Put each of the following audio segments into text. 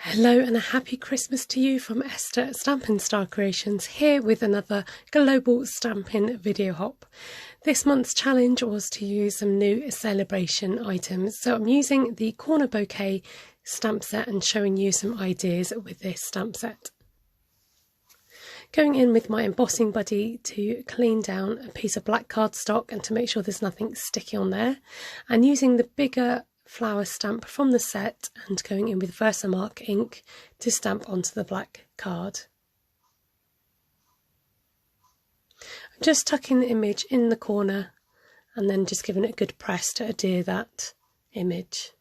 Hello and a happy Christmas to you from Esther at Stampin Star Creations, here with another global stamping video hop. This month's challenge was to use some new Saleabration items, so I'm using the Corner Bouquet stamp set and showing you some ideas with this stamp set. Going in with my embossing buddy to clean down a piece of black cardstock and to make sure there's nothing sticky on there, and using the bigger flower stamp from the set and going in with Versamark ink to stamp onto the black card. I'm just tucking the image in the corner and then just giving it a good press to adhere that image.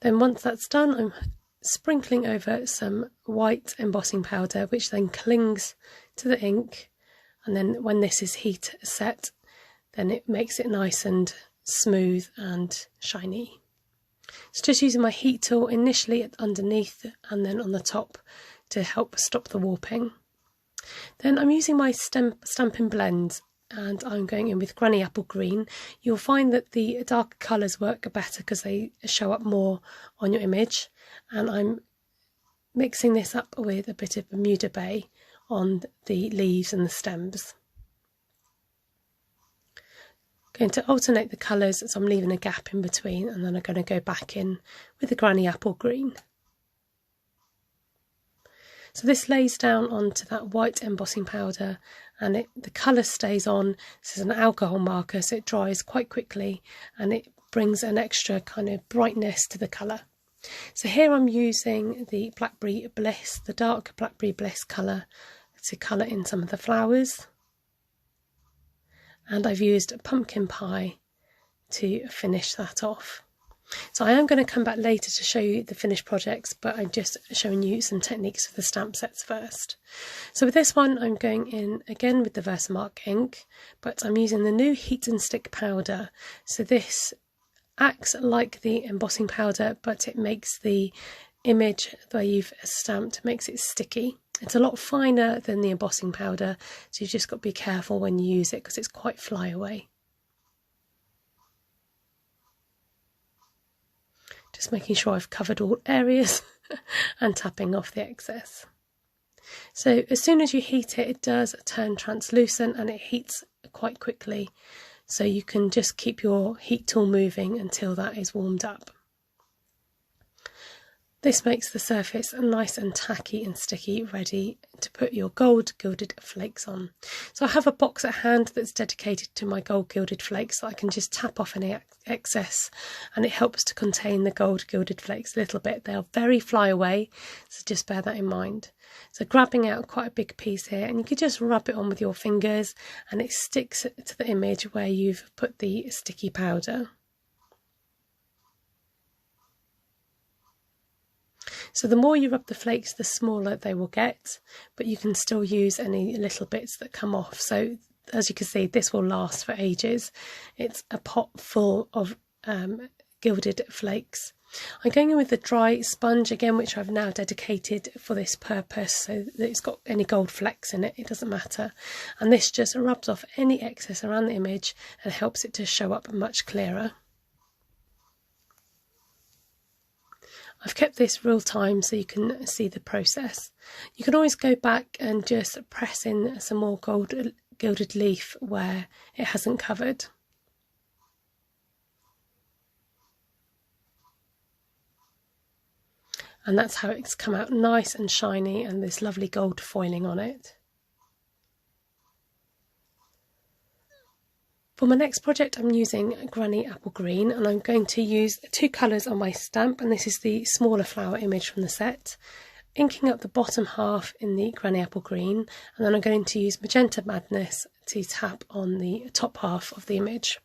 Then once that's done, I'm sprinkling over some white embossing powder, which then clings to the ink, and then when this is heat set, then it makes it nice and smooth and shiny. So just using my heat tool initially underneath and then on the top to help stop the warping. Then I'm using my Stampin' blends and I'm going in with Granny Apple Green. You'll find that the darker colours work better because they show up more on your image, and I'm mixing this up with a bit of Bermuda Bay on the leaves and the stems. Going to alternate the colours, so I'm leaving a gap in between, and then I'm going to go back in with the Granny Apple Green. So this lays down onto that white embossing powder, and the colour stays on. This is an alcohol marker, so it dries quite quickly and it brings an extra kind of brightness to the colour. So here I'm using the Blackberry Bliss, the dark Blackberry Bliss colour, to colour in some of the flowers. And I've used Pumpkin Pie to finish that off. So I am going to come back later to show you the finished projects, but I'm just showing you some techniques for the stamp sets first. So with this one I'm going in again with the Versamark ink, but I'm using the new Heat and Stick powder. So this acts like the embossing powder, but it makes the image where you've stamped, makes it sticky. It's a lot finer than the embossing powder, so you've just got to be careful when you use it because it's quite flyaway. Just making sure I've covered all areas and tapping off the excess. So as soon as you heat it, it does turn translucent and it heats quite quickly, so you can just keep your heat tool moving until that is warmed up. This makes the surface nice and tacky and sticky, ready to put your gold gilded flakes on. So I have a box at hand that's dedicated to my gold gilded flakes, so I can just tap off any excess and it helps to contain the gold gilded flakes a little bit. They are very flyaway, so just bear that in mind. So grabbing out quite a big piece here, and you can just rub it on with your fingers and it sticks to the image where you've put the sticky powder. So the more you rub the flakes, the smaller they will get, but you can still use any little bits that come off. So as you can see, this will last for ages. It's a pot full of gilded flakes. I'm going in with the dry sponge again, which I've now dedicated for this purpose, so that it's got any gold flecks in it, it doesn't matter. And this just rubs off any excess around the image and helps it to show up much clearer. I've kept this real time so you can see the process. You can always go back and just press in some more gold gilded leaf where it hasn't covered. And that's how it's come out nice and shiny and this lovely gold foiling on it. For my next project I'm using Granny Apple Green, and I'm going to use two colours on my stamp, and this is the smaller flower image from the set. Inking up the bottom half in the Granny Apple Green, and then I'm going to use Magenta Madness to tap on the top half of the image.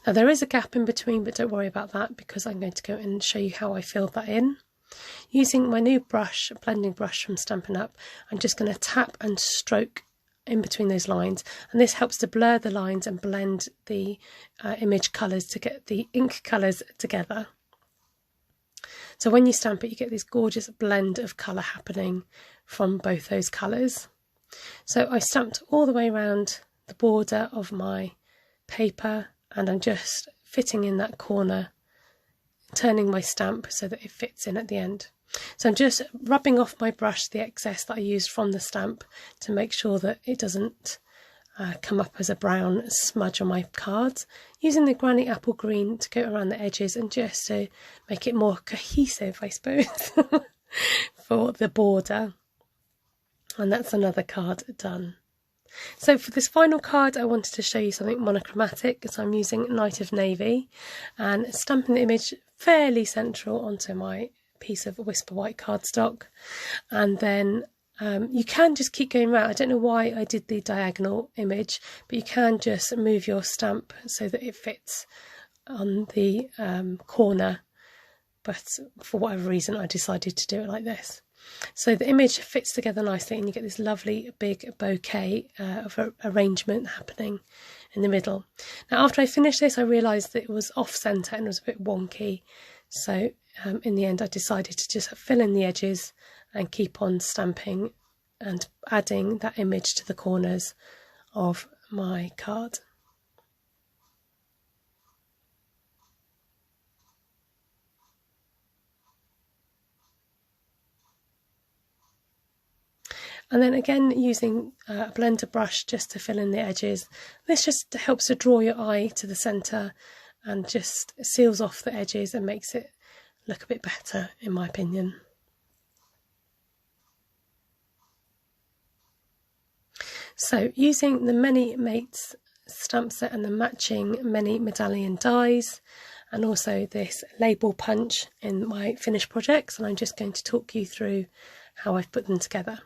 Now there is a gap in between, but don't worry about that because I'm going to go and show you how I filled that in. Using my new brush, a blending brush from Stampin' Up, I'm just going to tap and stroke in between those lines, and this helps to blur the lines and blend the image colours to get the ink colours together. So when you stamp it, you get this gorgeous blend of colour happening from both those colours. So I stamped all the way around the border of my paper, and I'm just fitting in that corner turning my stamp so that it fits in at the end. So I'm just rubbing off my brush the excess that I used from the stamp to make sure that it doesn't come up as a brown smudge on my cards, using the Granny Apple Green to go around the edges and just to make it more cohesive, I suppose, for the border. And that's another card done. So for this final card, I wanted to show you something monochromatic, so I'm using Night of Navy and stamping the image fairly central onto my piece of Whisper White cardstock, and then you can just keep going around. I don't know why I did the diagonal image, but you can just move your stamp so that it fits on the corner, but for whatever reason I decided to do it like this. So the image fits together nicely and you get this lovely big bouquet of arrangement happening in the middle. Now after I finished this, I realised that it was off centre and it was a bit wonky, so in the end I decided to just fill in the edges and keep on stamping and adding that image to the corners of my card. And then again using a blender brush just to fill in the edges. This just helps to draw your eye to the centre and just seals off the edges and makes it look a bit better, in my opinion. So using the Many Mates stamp set and the matching Many Medallion dies, and also this label punch in my finished projects, and I'm just going to talk you through how I've put them together.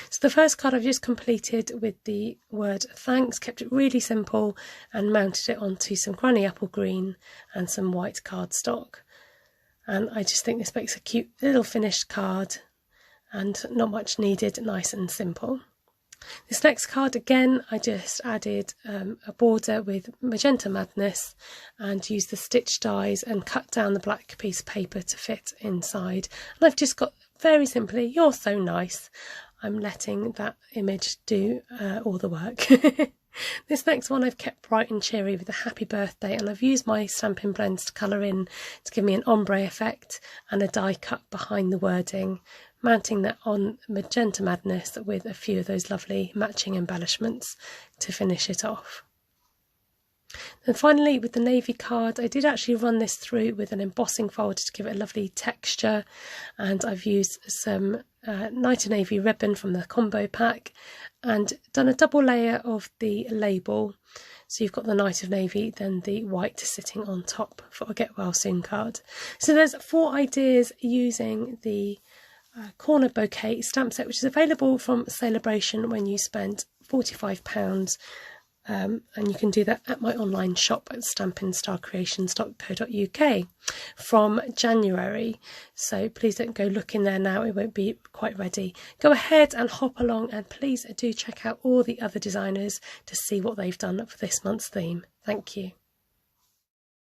So the first card I've just completed with the word thanks, kept it really simple and mounted it onto some Granny Apple Green and some white cardstock. And I just think this makes a cute little finished card and not much needed, nice and simple. This next card, again, I just added a border with Magenta Madness and used the stitch dies and cut down the black piece of paper to fit inside. And I've just got, very simply, "You're so nice." I'm letting that image do all the work. This next one I've kept bright and cheery with a happy birthday, and I've used my Stampin' Blends to colour in to give me an ombre effect and a die cut behind the wording, mounting that on Magenta Madness with a few of those lovely matching embellishments to finish it off. And finally, with the navy card, I did actually run this through with an embossing folder to give it a lovely texture, and I've used some Night of Navy ribbon from the combo pack and done a double layer of the label. So you've got the Night of Navy, then the white sitting on top for a Get Well Soon card. So there's 4 ideas using the corner bouquet stamp set, which is available from Saleabration when you spend £45. And you can do that at my online shop at stampinstarcreations.co.uk from January. So please don't go looking there now, it won't be quite ready. Go ahead and hop along, and please do check out all the other designers to see what they've done for this month's theme. Thank you.